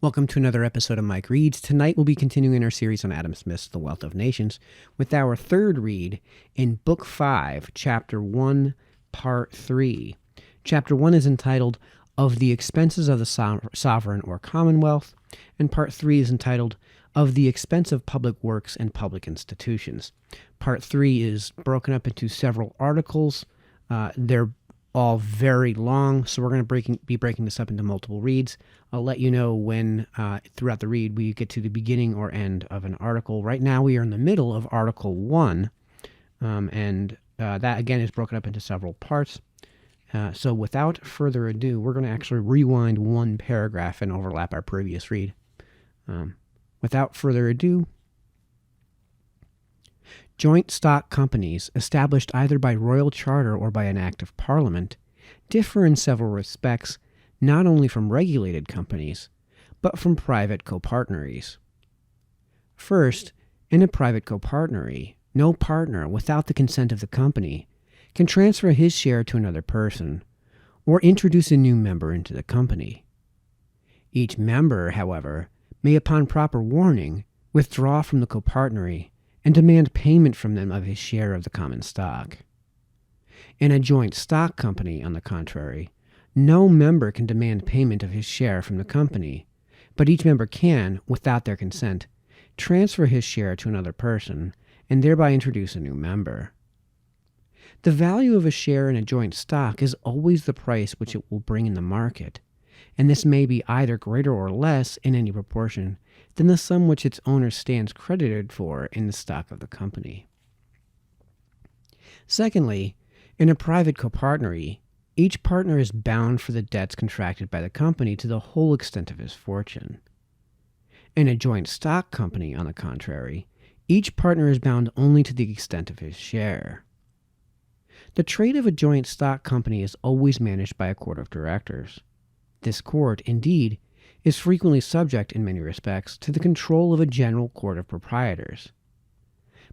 Welcome to another episode of Mike Reads. Tonight we'll be continuing our series on Adam Smith's The Wealth of Nations with our third read in Book 5, Chapter 1, Part 3. Chapter 1 is entitled Of the Expenses of the Sovereign or Commonwealth, and Part 3 is entitled Of the Expense of Public Works and Public Institutions. Part 3 is broken up into several articles. They're all very long, so we're going to be breaking this up into multiple reads. I'll let you know when, throughout the read, we get to the beginning or end of an article. Right now, we are in the middle of Article 1, and that, again, is broken up into several parts. So without further ado, we're going to actually rewind one paragraph and overlap our previous read. Without further ado, joint stock companies, established either by royal charter or by an act of parliament, differ in several respects not only from regulated companies, but from private copartneries. First, in a private copartnery, no partner, without the consent of the company, can transfer his share to another person, or introduce a new member into the company. Each member, however, may, upon proper warning, withdraw from the copartnery and demand payment from them of his share of the common stock. In a joint stock company, on the contrary, no member can demand payment of his share from the company, but each member can, without their consent, transfer his share to another person and thereby introduce a new member. The value of a share in a joint stock is always the price which it will bring in the market, and this may be either greater or less in any proportion than the sum which its owner stands credited for in the stock of the company. Secondly, in a private copartnery, each partner is bound for the debts contracted by the company to the whole extent of his fortune. In a joint stock company, on the contrary, each partner is bound only to the extent of his share. The trade of a joint stock company is always managed by a court of directors. This court, indeed, is frequently subject, in many respects, to the control of a general court of proprietors.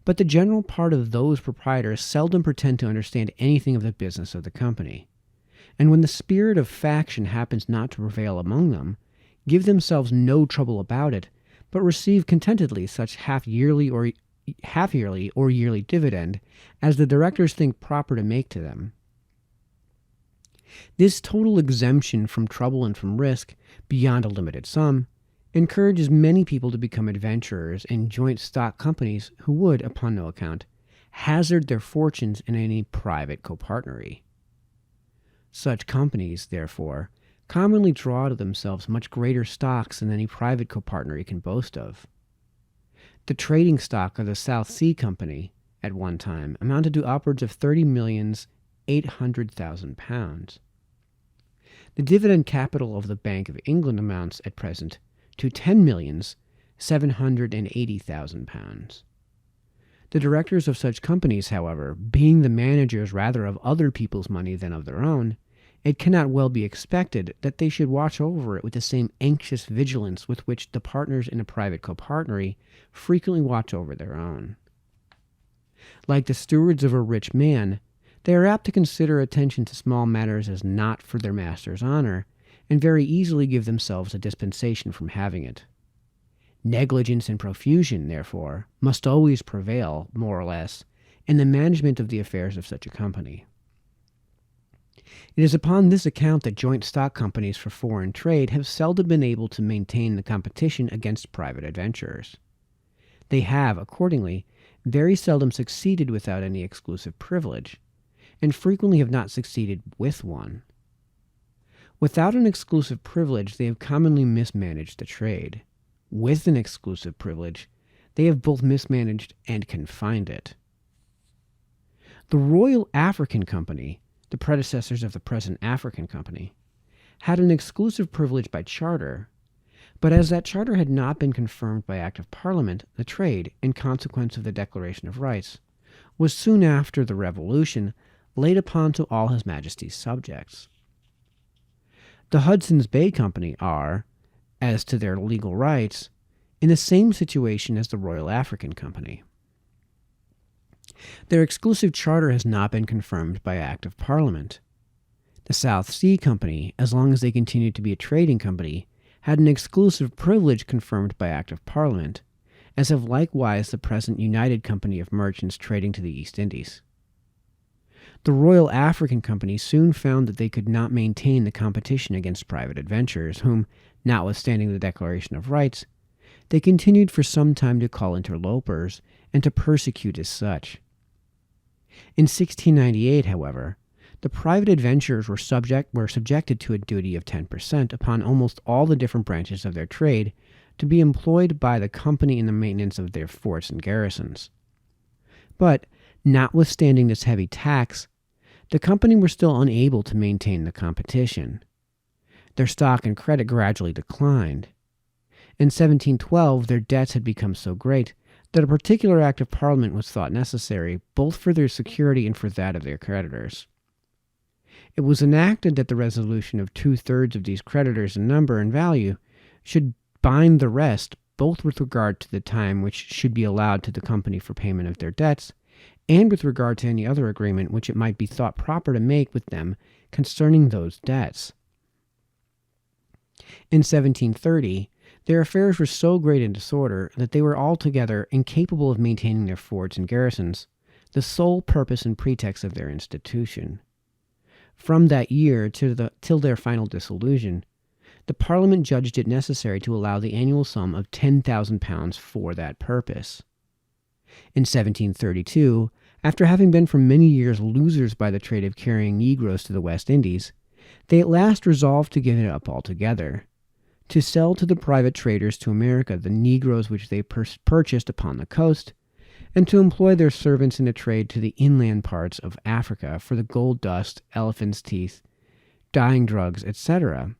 But the general part of those proprietors seldom pretend to understand anything of the business of the company, and when the spirit of faction happens not to prevail among them, give themselves no trouble about it, but receive contentedly such half-yearly or yearly dividend as the directors think proper to make to them. This total exemption from trouble and from risk, beyond a limited sum, encourages many people to become adventurers in joint stock companies who would, upon no account, hazard their fortunes in any private copartnery. Such companies, therefore, commonly draw to themselves much greater stocks than any private copartnery can boast of. The trading stock of the South Sea Company, at one time, amounted to upwards of £30,800,000. The dividend capital of the Bank of England amounts, at present, to £10,780,000. The directors of such companies, however, being the managers rather of other people's money than of their own, it cannot well be expected that they should watch over it with the same anxious vigilance with which the partners in a private copartnery frequently watch over their own. Like the stewards of a rich man, they are apt to consider attention to small matters as not for their master's honor, and very easily give themselves a dispensation from having it. Negligence and profusion, therefore, must always prevail, more or less, in the management of the affairs of such a company. It is upon this account that joint stock companies for foreign trade have seldom been able to maintain the competition against private adventurers. They have, accordingly, very seldom succeeded without any exclusive privilege, and frequently have not succeeded with one. Without an exclusive privilege, they have commonly mismanaged the trade. With an exclusive privilege, they have both mismanaged and confined it. The Royal African Company, the predecessors of the present African Company, had an exclusive privilege by charter, but as that charter had not been confirmed by Act of Parliament, the trade, in consequence of the Declaration of Rights, was soon after the Revolution laid upon to all His Majesty's subjects. The Hudson's Bay Company are, as to their legal rights, in the same situation as the Royal African Company. Their exclusive charter has not been confirmed by Act of Parliament. The South Sea Company, as long as they continued to be a trading company, had an exclusive privilege confirmed by Act of Parliament, as have likewise the present United Company of Merchants trading to the East Indies. The Royal African Company soon found that they could not maintain the competition against private adventurers, whom, notwithstanding the Declaration of Rights, they continued for some time to call interlopers and to persecute as such. In 1698, however, the private adventurers were subjected to a duty of 10% upon almost all the different branches of their trade to be employed by the company in the maintenance of their forts and garrisons. But, notwithstanding this heavy tax, the company were still unable to maintain the competition. Their stock and credit gradually declined. In 1712, their debts had become so great that a particular act of Parliament was thought necessary, both for their security and for that of their creditors. It was enacted that the resolution of 2/3 of these creditors in number and value should bind the rest, both with regard to the time which should be allowed to the company for payment of their debts, and with regard to any other agreement which it might be thought proper to make with them concerning those debts. In 1730, their affairs were so great in disorder that they were altogether incapable of maintaining their forts and garrisons, the sole purpose and pretext of their institution. From that year till their final dissolution, the Parliament judged it necessary to allow the annual sum of £10,000 for that purpose. In 1732, after having been for many years losers by the trade of carrying Negroes to the West Indies, they at last resolved to give it up altogether, to sell to the private traders to America the Negroes which they purchased upon the coast, and to employ their servants in a trade to the inland parts of Africa for the gold dust, elephants' teeth, dyeing drugs, etc.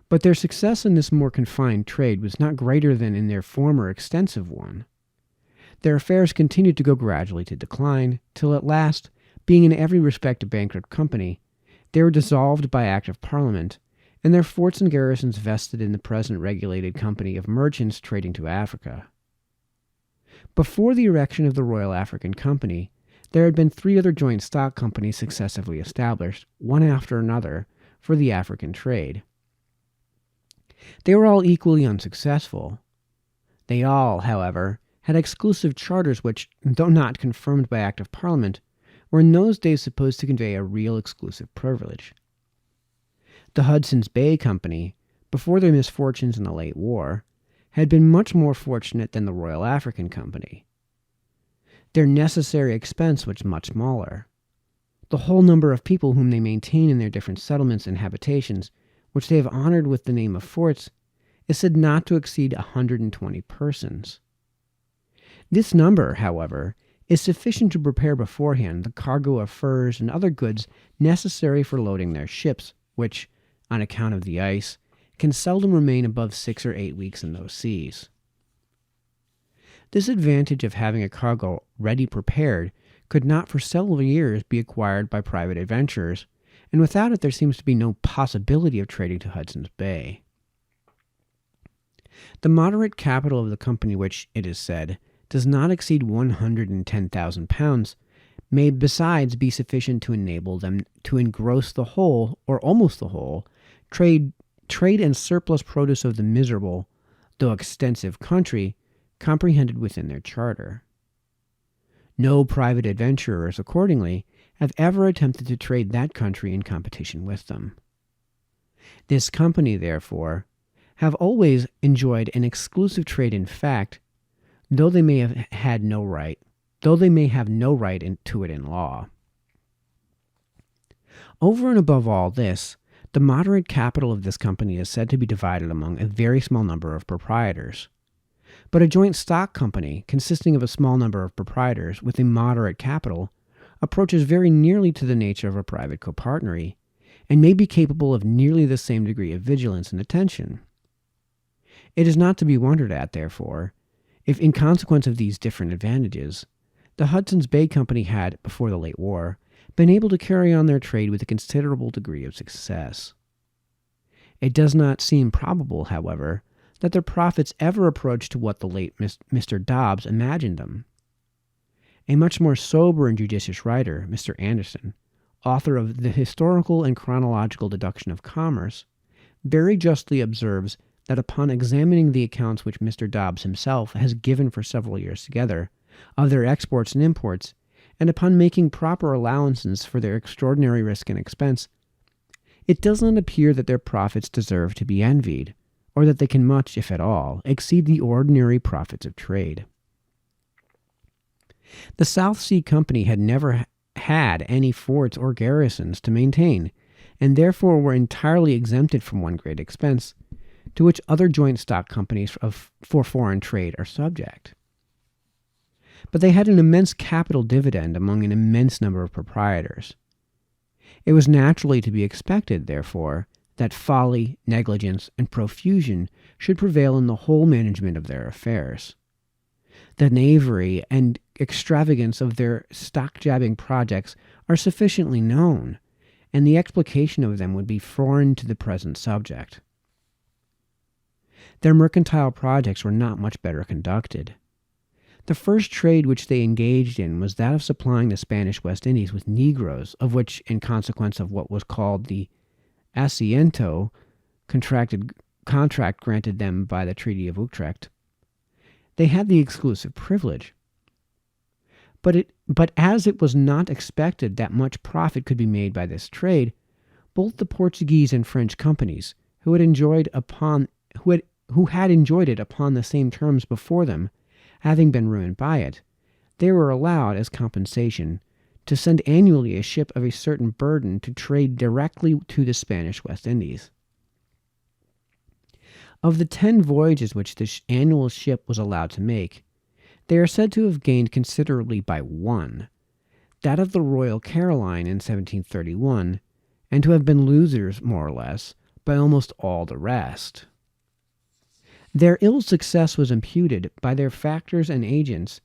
But their success in this more confined trade was not greater than in their former extensive one. Their affairs continued to go gradually to decline, till at last, being in every respect a bankrupt company, they were dissolved by Act of Parliament, and their forts and garrisons vested in the present regulated company of merchants trading to Africa. Before the erection of the Royal African Company, there had been 3 other joint stock companies successively established, one after another, for the African trade. They were all equally unsuccessful. They all, however, had exclusive charters which, though not confirmed by Act of Parliament, were in those days supposed to convey a real exclusive privilege. The Hudson's Bay Company, before their misfortunes in the late war, had been much more fortunate than the Royal African Company. Their necessary expense was much smaller. The whole number of people whom they maintain in their different settlements and habitations, which they have honored with the name of forts, is said not to exceed 120 persons. This number, however, is sufficient to prepare beforehand the cargo of furs and other goods necessary for loading their ships, which, on account of the ice, can seldom remain above 6 or 8 weeks in those seas. This advantage of having a cargo ready prepared could not for several years be acquired by private adventurers, and without it there seems to be no possibility of trading to Hudson's Bay. The moderate capital of the company, which, it is said, does not exceed £110,000, may besides be sufficient to enable them to engross the whole, or almost the whole, trade and surplus produce of the miserable, though extensive country, comprehended within their charter. No private adventurers, accordingly, have ever attempted to trade that country in competition with them. This company, therefore, have always enjoyed an exclusive trade in fact, though they may have no right to it in law. Over and above all this, the moderate capital of this company is said to be divided among a very small number of proprietors. But a joint stock company, consisting of a small number of proprietors with a moderate capital, approaches very nearly to the nature of a private copartnery, and may be capable of nearly the same degree of vigilance and attention. It is not to be wondered at, therefore, if, in consequence of these different advantages, the Hudson's Bay Company had, before the late war, been able to carry on their trade with a considerable degree of success. It does not seem probable, however, that their profits ever approached to what the late Mr. Dobbs imagined them. A much more sober and judicious writer, Mr. Anderson, author of The Historical and Chronological Deduction of Commerce, very justly observes that upon examining the accounts which Mr. Dobbs himself has given for several years together, of their exports and imports, and upon making proper allowances for their extraordinary risk and expense, it does not appear that their profits deserve to be envied, or that they can much, if at all, exceed the ordinary profits of trade. The South Sea Company had never had any forts or garrisons to maintain, and therefore were entirely exempted from one great expense, to which other joint stock companies for foreign trade are subject. But they had an immense capital dividend among an immense number of proprietors. It was naturally to be expected, therefore, that folly, negligence, and profusion should prevail in the whole management of their affairs. The knavery and extravagance of their stock-jabbing projects are sufficiently known, and the explication of them would be foreign to the present subject. Their mercantile projects were not much better conducted. The first trade which they engaged in was that of supplying the Spanish West Indies with Negroes, of which, in consequence of what was called the Asiento contract granted them by the Treaty of Utrecht, they had the exclusive privilege. But as it was not expected that much profit could be made by this trade, both the Portuguese and French companies, who had enjoyed it upon the same terms before them, having been ruined by it, they were allowed, as compensation, to send annually a ship of a certain burden to trade directly to the Spanish West Indies. Of the 10 voyages which this annual ship was allowed to make, they are said to have gained considerably by one, that of the Royal Caroline in 1731, and to have been losers, more or less, by almost all the rest. Their ill success was imputed by their factors and agents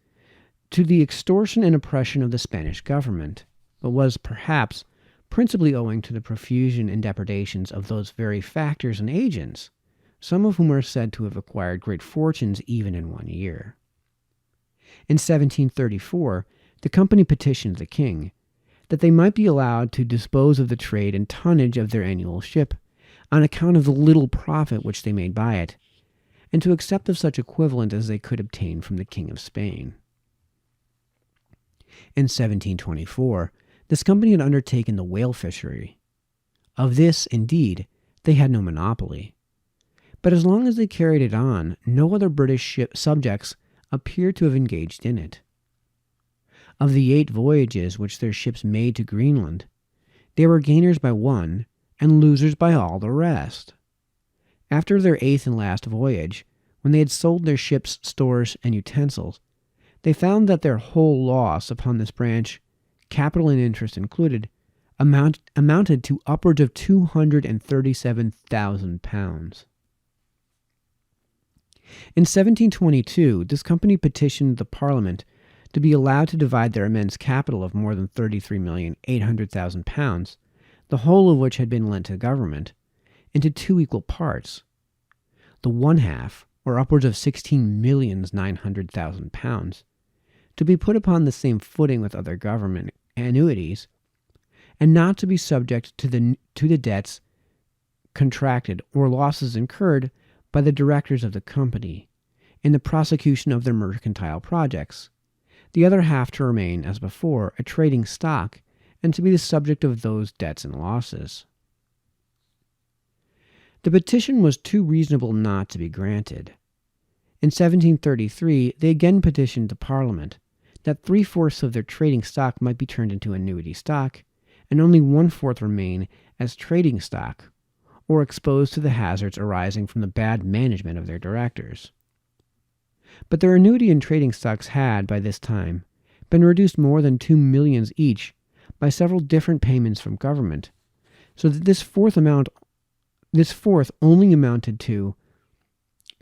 to the extortion and oppression of the Spanish government, but was, perhaps, principally owing to the profusion and depredations of those very factors and agents, some of whom are said to have acquired great fortunes even in 1 year. In 1734, the company petitioned the king that they might be allowed to dispose of the trade and tonnage of their annual ship on account of the little profit which they made by it, and to accept of such equivalent as they could obtain from the King of Spain. In 1724, this company had undertaken the whale fishery. Of this, indeed, they had no monopoly. But as long as they carried it on, no other British subjects appear to have engaged in it. Of the 8 voyages which their ships made to Greenland, they were gainers by one and losers by all the rest. After their 8th and last voyage, when they had sold their ship's stores and utensils, they found that their whole loss upon this branch, capital and interest included, amounted to upwards of £237,000. In 1722, this company petitioned the Parliament to be allowed to divide their immense capital of more than £33,800,000, the whole of which had been lent to government, into 2 equal parts. The one half, or upwards of £16,900,000, to be put upon the same footing with other government annuities, and not to be subject to the debts contracted or losses incurred by the directors of the company in the prosecution of their mercantile projects, the other half to remain, as before, a trading stock, and to be the subject of those debts and losses. The petition was too reasonable not to be granted. In 1733, they again petitioned the Parliament that 3/4 of their trading stock might be turned into annuity stock, and only 1/4 remain as trading stock, or exposed to the hazards arising from the bad management of their directors. But their annuity and trading stocks had, by this time, been reduced more than 2 millions each by several different payments from government, so that this fourth only amounted to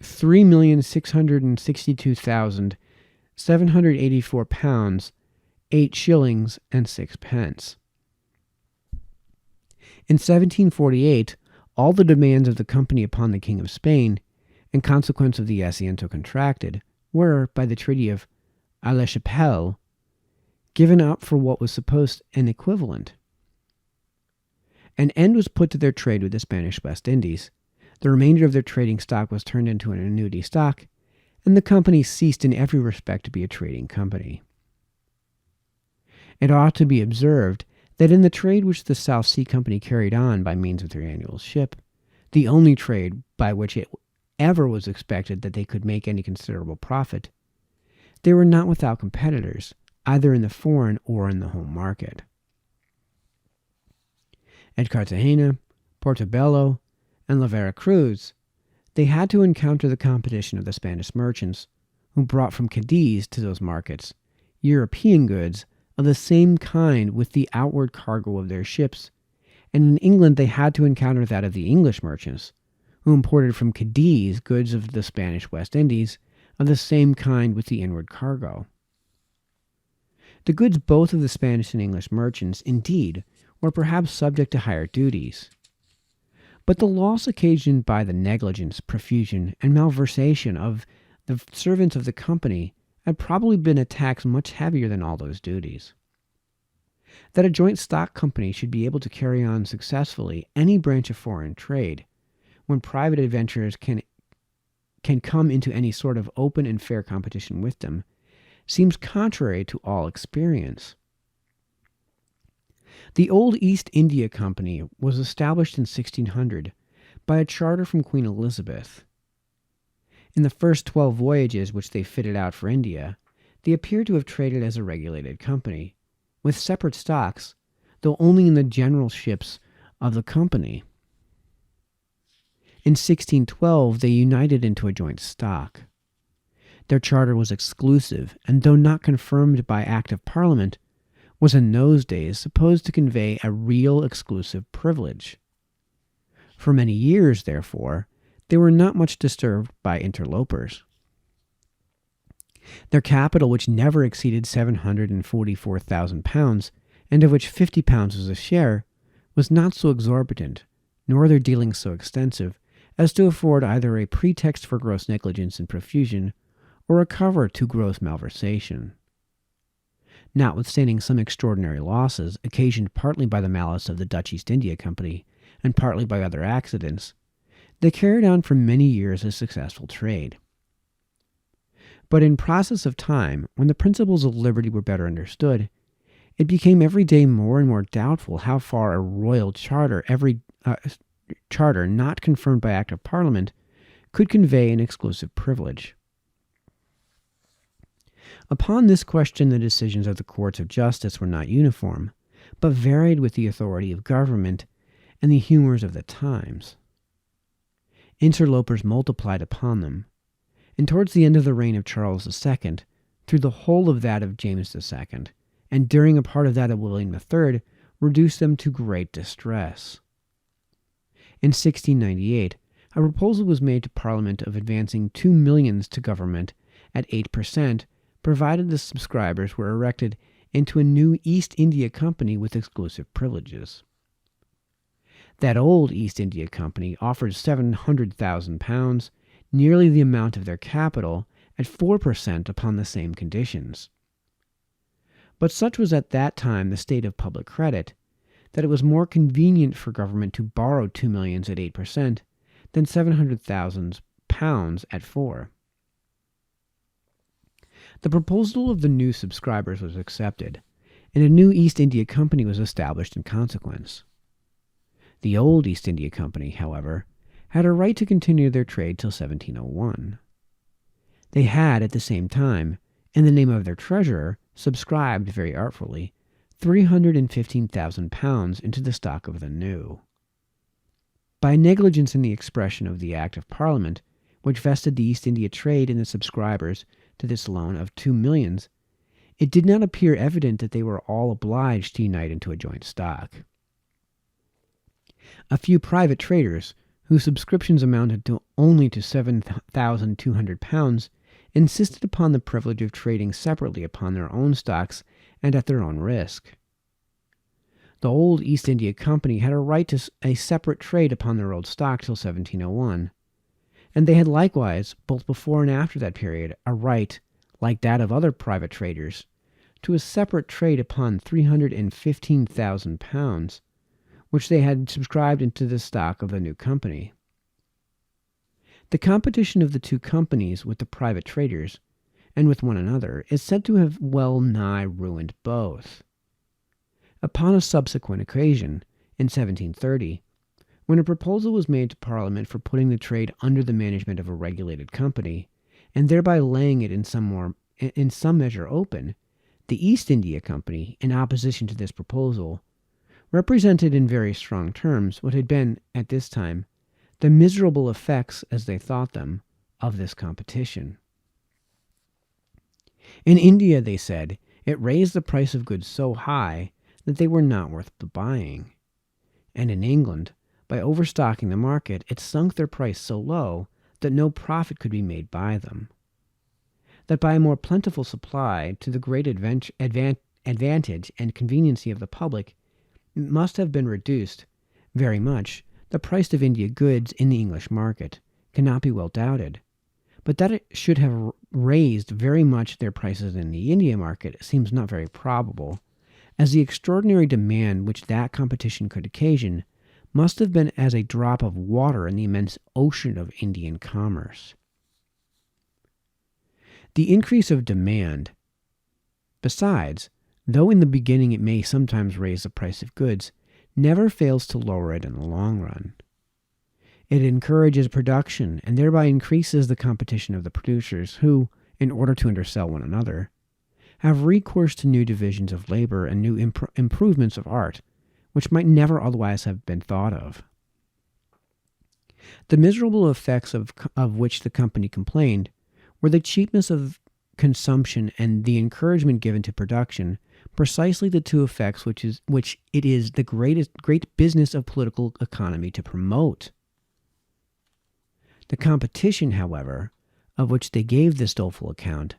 £3,662,784, 8 shillings and 6 pence. In 1748, all the demands of the company upon the King of Spain, in consequence of the Asiento contracted, were, by the Treaty of Aix-la-Chapelle, given up for what was supposed an equivalent. An end was put to their trade with the Spanish West Indies, The remainder of their trading stock was turned into an annuity stock, and the company ceased in every respect to be a trading company. It ought to be observed that in the trade which the South Sea Company carried on by means of their annual ship, the only trade by which it ever was expected that they could make any considerable profit, they were not without competitors, either in the foreign or in the home market. At Cartagena, Portobello, and La Vera Cruz, they had to encounter the competition of the Spanish merchants, who brought from Cadiz to those markets European goods of the same kind with the outward cargo of their ships, and in England they had to encounter that of the English merchants, who imported from Cadiz goods of the Spanish West Indies of the same kind with the inward cargo. The goods both of the Spanish and English merchants, indeed, were perhaps subject to higher duties. But the loss occasioned by the negligence, profusion, and malversation of the servants of the company had probably been a tax much heavier than all those duties. That a joint stock company should be able to carry on successfully any branch of foreign trade, when private adventurers can come into any sort of open and fair competition with them, seems contrary to all experience. The old East India Company was established in 1600 by a charter from Queen Elizabeth. In the first 12 voyages which they fitted out for India, they appear to have traded as a regulated company, with separate stocks, though only in the general ships of the company. In 1612, they united into a joint stock. Their charter was exclusive, and though not confirmed by Act of Parliament, was in those days supposed to convey a real exclusive privilege. For many years, therefore, they were not much disturbed by interlopers. Their capital, which never exceeded £744,000, and of which £50 was a share, was not so exorbitant, nor their dealings so extensive, as to afford either a pretext for gross negligence and profusion, or a cover to gross malversation. Notwithstanding some extraordinary losses, occasioned partly by the malice of the Dutch East India Company, and partly by other accidents, they carried on for many years a successful trade. But in process of time, when the principles of liberty were better understood, it became every day more and more doubtful how far a royal charter, charter not confirmed by Act of Parliament, could convey an exclusive privilege. Upon this question, the decisions of the courts of justice were not uniform, but varied with the authority of government and the humors of the times. Interlopers multiplied upon them, and towards the end of the reign of Charles II, through the whole of that of James II, and during a part of that of William III, reduced them to great distress. In 1698, a proposal was made to Parliament of advancing 2 millions to government at 8%, provided the subscribers were erected into a new East India Company with exclusive privileges. That old East India Company offered £700,000, nearly the amount of their capital, at 4% upon the same conditions. But such was at that time the state of public credit, that it was more convenient for government to borrow 2 millions at 8% than £700,000 at 4%. The proposal of the new subscribers was accepted, and a new East India Company was established in consequence. The old East India Company, however, had a right to continue their trade till 1701. They had, at the same time, in the name of their treasurer, subscribed very artfully £315,000 into the stock of the new. By negligence in the expression of the Act of Parliament, which vested the East India trade in the subscribers to this loan of 2 millions, it did not appear evident that they were all obliged to unite into a joint stock. A few private traders, whose subscriptions amounted to only to £7,200, insisted upon the privilege of trading separately upon their own stocks and at their own risk. The old East India Company had a right to a separate trade upon their old stock till 1701, and they had likewise, both before and after that period, a right, like that of other private traders, to a separate trade upon £315,000, which they had subscribed into the stock of the new company. The competition of the two companies with the private traders and with one another is said to have well nigh ruined both. Upon a subsequent occasion, in 1730, when a proposal was made to Parliament for putting the trade under the management of a regulated company, and thereby laying it in some measure open, the East India Company, in opposition to this proposal, represented in very strong terms what had been, at this time, the miserable effects, as they thought them, of this competition. In India, they said, it raised the price of goods so high that they were not worth the buying. And in England, by overstocking the market, it sunk their price so low that no profit could be made by them. That by a more plentiful supply, to the great advantage and conveniency of the public, it must have been reduced very much the price of India goods in the English market, cannot be well doubted. But that it should have raised very much their prices in the India market seems not very probable, as the extraordinary demand which that competition could occasion must have been as a drop of water in the immense ocean of Indian commerce. The increase of demand, besides, though in the beginning it may sometimes raise the price of goods, never fails to lower it in the long run. It encourages production and thereby increases the competition of the producers who, in order to undersell one another, have recourse to new divisions of labor and new improvements of art, which might never otherwise have been thought of. The miserable effects of which the company complained were the cheapness of consumption and the encouragement given to production, precisely the two effects which it is the great business of political economy to promote. The competition, however, of which they gave this doleful account,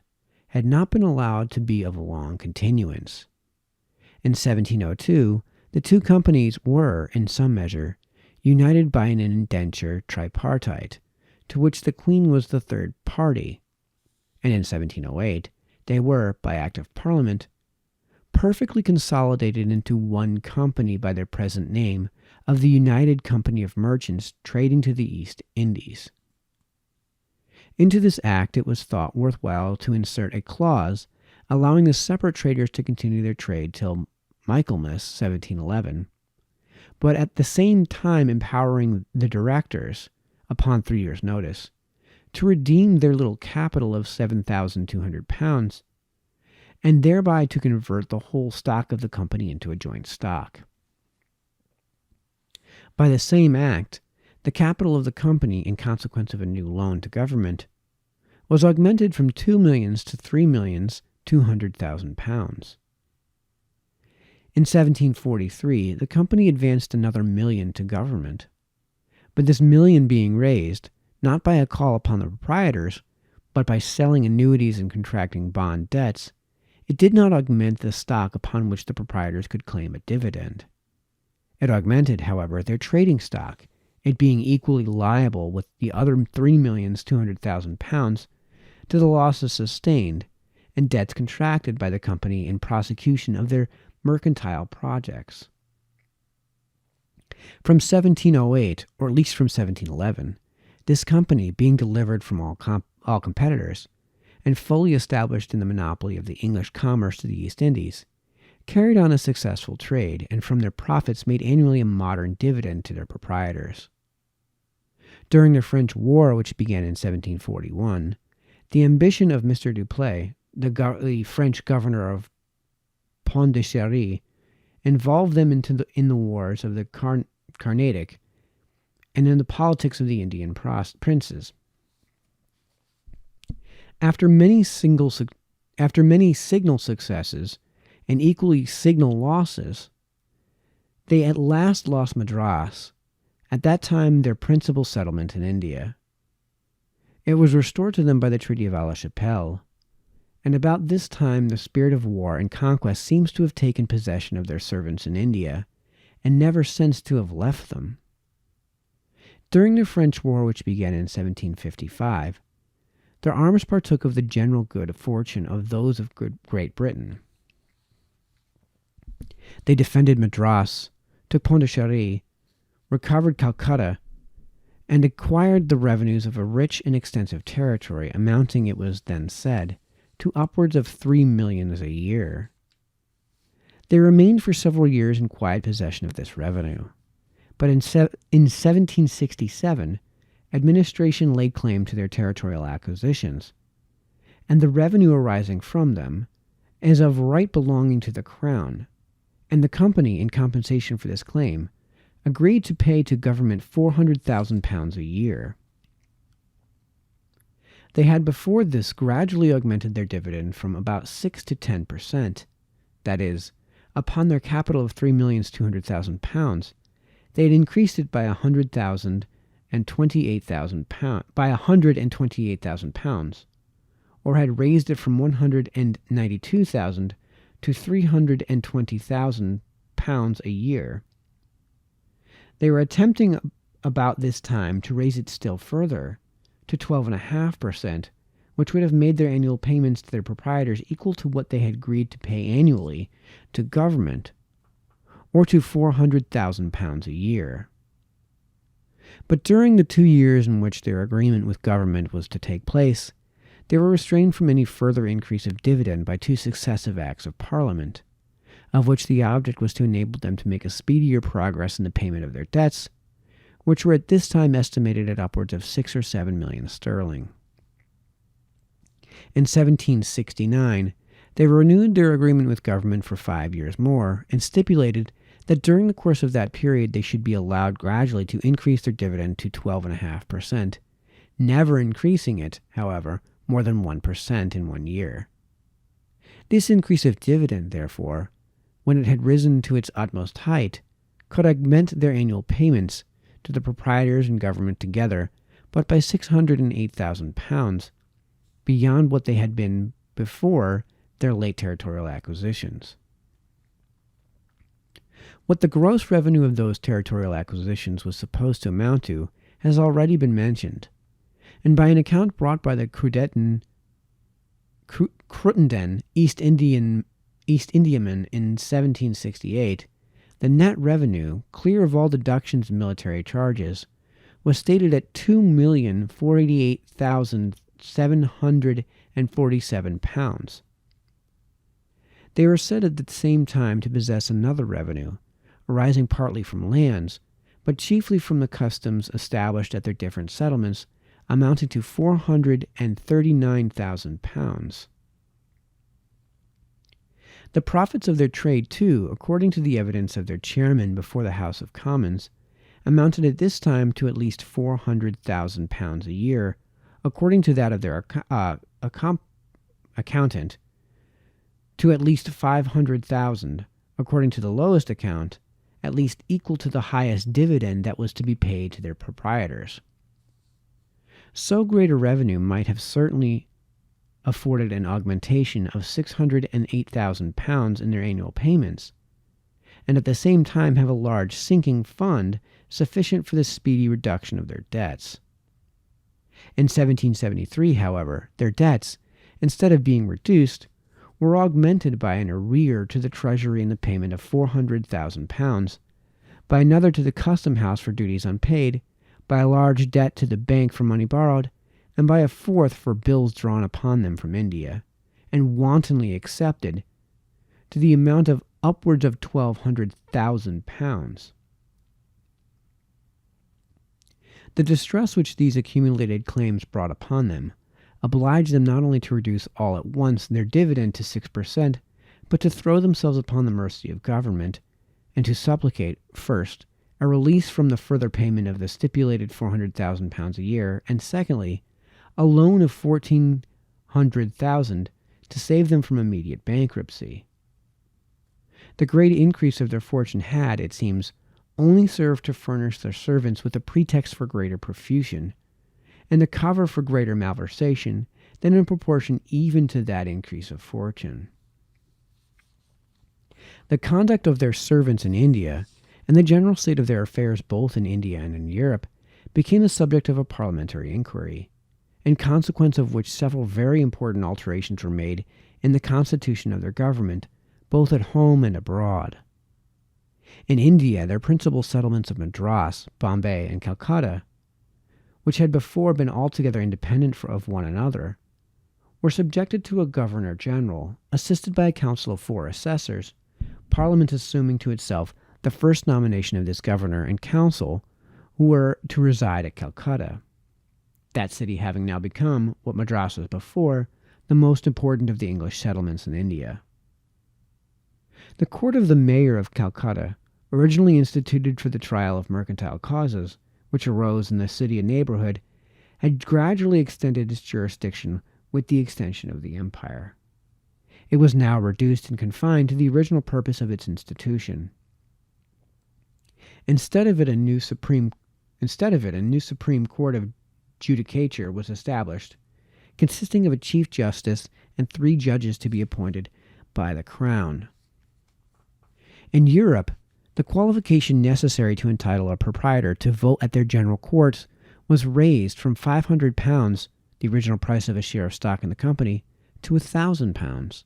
had not been allowed to be of long continuance. In 1702, the two companies were, in some measure, united by an indenture tripartite, to which the Queen was the third party, and in 1708 they were, by Act of Parliament, perfectly consolidated into one company by their present name of the United Company of Merchants trading to the East Indies. Into this act it was thought worthwhile to insert a clause allowing the separate traders to continue their trade till Michaelmas 1711, but at the same time empowering the directors, upon 3 years' notice, to redeem their little capital of £7,200, and thereby to convert the whole stock of the company into a joint stock. By the same act, the capital of the company, in consequence of a new loan to government, was augmented from 2 millions to 3,200,000 pounds. In 1743, the company advanced another million to government, but this million being raised, not by a call upon the proprietors, but by selling annuities and contracting bond debts, it did not augment the stock upon which the proprietors could claim a dividend. It augmented, however, their trading stock, it being equally liable with the other 3,200,000 pounds to the losses sustained and debts contracted by the company in prosecution of their mercantile projects. From 1708, or at least from 1711, this company, being delivered from all competitors, and fully established in the monopoly of the English commerce to the East Indies, carried on a successful trade, and from their profits made annually a modern dividend to their proprietors. During the French War, which began in 1741, the ambition of Mr. Dupleix, the French governor of Pondicherry, involved them in the wars of the Carnatic and in the politics of the Indian princes. After many signal successes and equally signal losses, they at last lost Madras, at that time their principal settlement in India. It was restored to them by the Treaty of Aix-la-Chapelle, and about this time the spirit of war and conquest seems to have taken possession of their servants in India, and never since to have left them. During the French War, which began in 1755, their arms partook of the general good fortune of those of Great Britain. They defended Madras, took Pondicherry, recovered Calcutta, and acquired the revenues of a rich and extensive territory, amounting, it was then said, to upwards of 3 millions a year. They remained for several years in quiet possession of this revenue, but in 1767, administration laid claim to their territorial acquisitions, and the revenue arising from them, as of right belonging to the crown, and the company, in compensation for this claim, agreed to pay to government £400,000 a year. They had before this gradually augmented their dividend from about 6 to 10%. That is, upon their capital of £3,200,000, they had increased it by £128,000, or had raised it from £192,000 to £320,000 a year. They were attempting about this time to raise it still further, to 12.5%, which would have made their annual payments to their proprietors equal to what they had agreed to pay annually to government, or to £400,000 a year. But during the 2 years in which their agreement with government was to take place, they were restrained from any further increase of dividend by 2 successive acts of Parliament, of which the object was to enable them to make a speedier progress in the payment of their debts, which were at this time estimated at upwards of 6 or 7 million sterling. In 1769, they renewed their agreement with government for 5 years more, and stipulated that during the course of that period they should be allowed gradually to increase their dividend to 12.5%, never increasing it, however, more than 1% in 1 year. This increase of dividend, therefore, when it had risen to its utmost height, could augment their annual payments to the proprietors and government together but by £608,000, beyond what they had been before their late territorial acquisitions. What the gross revenue of those territorial acquisitions was supposed to amount to has already been mentioned, and by an account brought by the Crittenden East Indiaman in 1768, the net revenue, clear of all deductions and military charges, was stated at £2,488,747. They were said at the same time to possess another revenue, arising partly from lands, but chiefly from the customs established at their different settlements, amounting to £439,000. The profits of their trade, too, according to the evidence of their chairman before the House of Commons, amounted at this time to at least £400,000 a year, according to that of their accountant, to at least £500,000, according to the lowest account, at least equal to the highest dividend that was to be paid to their proprietors. So great a revenue might have certainly afforded an augmentation of £608,000 in their annual payments, and at the same time have a large sinking fund sufficient for the speedy reduction of their debts. In 1773, however, their debts, instead of being reduced, were augmented by an arrear to the Treasury in the payment of £400,000, by another to the Custom House for duties unpaid, by a large debt to the bank for money borrowed, and by a fourth for bills drawn upon them from India, and wantonly accepted, to the amount of upwards of £1,200,000. The distress which these accumulated claims brought upon them obliged them not only to reduce all at once their dividend to 6%, but to throw themselves upon the mercy of government, and to supplicate, first, a release from the further payment of the stipulated £400,000 a year, and secondly, a loan of £1,400,000 to save them from immediate bankruptcy. The great increase of their fortune had, it seems, only served to furnish their servants with a pretext for greater profusion, and to cover for greater malversation than in proportion even to that increase of fortune. The conduct of their servants in India, and the general state of their affairs both in India and in Europe, became the subject of a parliamentary inquiry, in consequence of which several very important alterations were made in the constitution of their government, both at home and abroad. In India, their principal settlements of Madras, Bombay, and Calcutta which had before been altogether independent of one another, were subjected to a governor general, assisted by a council of 4 assessors, Parliament assuming to itself the first nomination of this governor and council, who were to reside at Calcutta, that city having now become, what Madras was before, the most important of the English settlements in India. The court of the mayor of Calcutta, originally instituted for the trial of mercantile causes, which arose in the city and neighborhood, had gradually extended its jurisdiction with the extension of the empire. It was now reduced and confined to the original purpose of its institution. Instead of it, a new Supreme Court of Judicature was established, consisting of a Chief Justice and 3 judges to be appointed by the Crown. In Europe, the qualification necessary to entitle a proprietor to vote at their general courts was raised from £500, the original price of a share of stock in the company, to £1,000.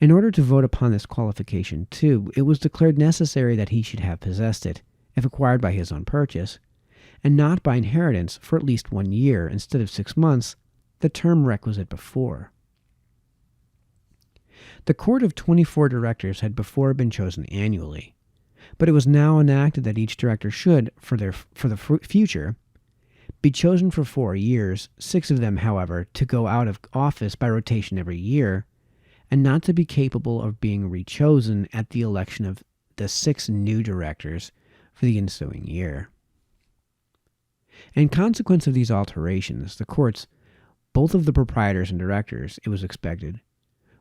In order to vote upon this qualification, too, it was declared necessary that he should have possessed it, if acquired by his own purchase, and not by inheritance for at least 1 year instead of 6 months, the term requisite before. The court of 24 directors had before been chosen annually, but it was now enacted that each director should, for the future, be chosen for 4 years, 6 of them, however, to go out of office by rotation every year, and not to be capable of being rechosen at the election of the 6 new directors for the ensuing year. In consequence of these alterations, the courts, both of the proprietors and directors, it was expected,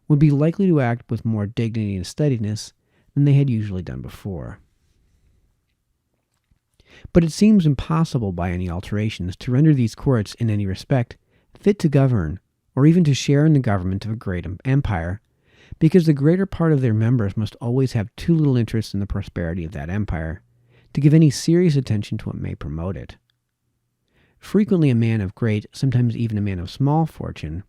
would be likely to act with more dignity and steadiness than they had usually done before. But it seems impossible by any alterations to render these courts in any respect fit to govern, or even to share in the government of a great empire, because the greater part of their members must always have too little interest in the prosperity of that empire to give any serious attention to what may promote it. Frequently a man of great, sometimes even a man of small fortune,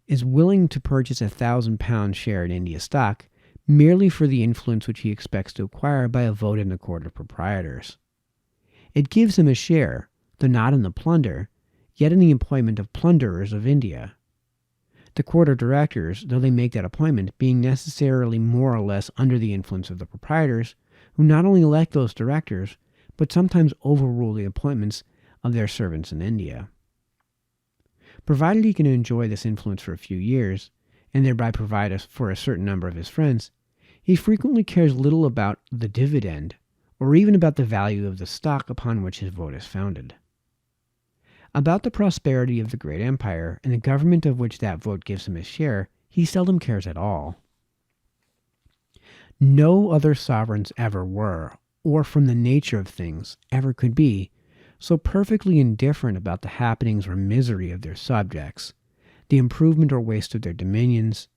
is willing to purchase £1,000 share in India stock merely for the influence which he expects to acquire by a vote in the court of proprietors. It gives him a share, though not in the plunder, yet in the employment of plunderers of India. The court of directors, though they make that appointment, being necessarily more or less under the influence of the proprietors, who not only elect those directors, but sometimes overrule the appointments of their servants in India. Provided he can enjoy this influence for a few years, and thereby provide for a certain number of his friends, he frequently cares little about the dividend, or even about the value of the stock upon which his vote is founded. About the prosperity of the great empire, and the government of which that vote gives him his share, he seldom cares at all. No other sovereigns ever were, or from the nature of things ever could be, so perfectly indifferent about the happenings or misery of their subjects, the improvement or waste of their dominions,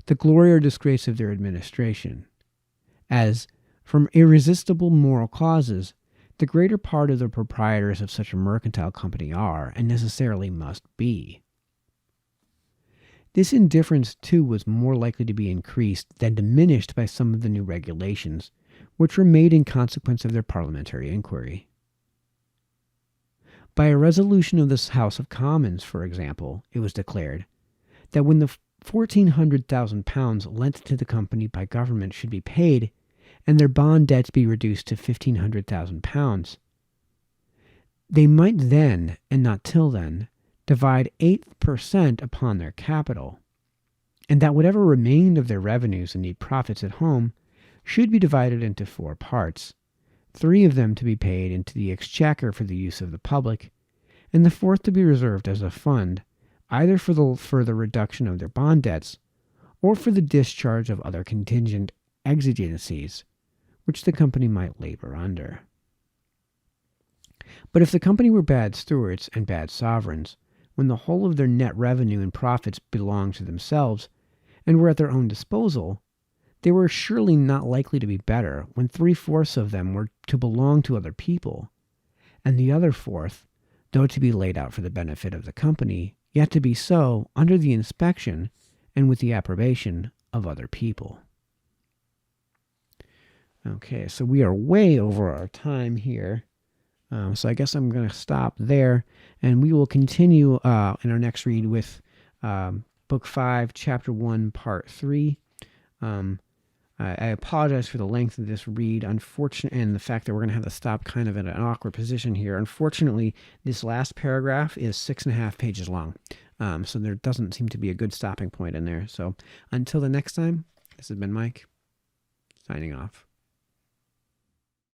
the glory or disgrace of their administration, as, from irresistible moral causes, the greater part of the proprietors of such a mercantile company are, and necessarily must be. This indifference, too, was more likely to be increased than diminished by some of the new regulations, which were made in consequence of their parliamentary inquiry. By a resolution of the House of Commons, for example, it was declared that when the £1,400,000 lent to the company by government should be paid, and their bond debts be reduced to £1,500,000, they might then, and not till then, divide 8% upon their capital, and that whatever remained of their revenues and need profits at home should be divided into 4 parts, 3 of them to be paid into the exchequer for the use of the public, and the 4th to be reserved as a fund, either for the reduction of their bond debts, or for the discharge of other contingent exigencies, which the company might labor under. But if the company were bad stewards and bad sovereigns, when the whole of their net revenue and profits belonged to themselves, and were at their own disposal, they were surely not likely to be better when 3/4 of them were to belong to other people, and the other 1/4, though to be laid out for the benefit of the company, yet to be so under the inspection and with the approbation of other people. Okay, so we are way over our time here. So I guess I'm going to stop there, and we will continue in our next read with Book 5, Chapter 1, Part 3. I apologize for the length of this read, and the fact that we're going to have to stop kind of in an awkward position here. Unfortunately, this last paragraph is 6.5 pages long, so there doesn't seem to be a good stopping point in there. So until the next time, this has been Mike, signing off.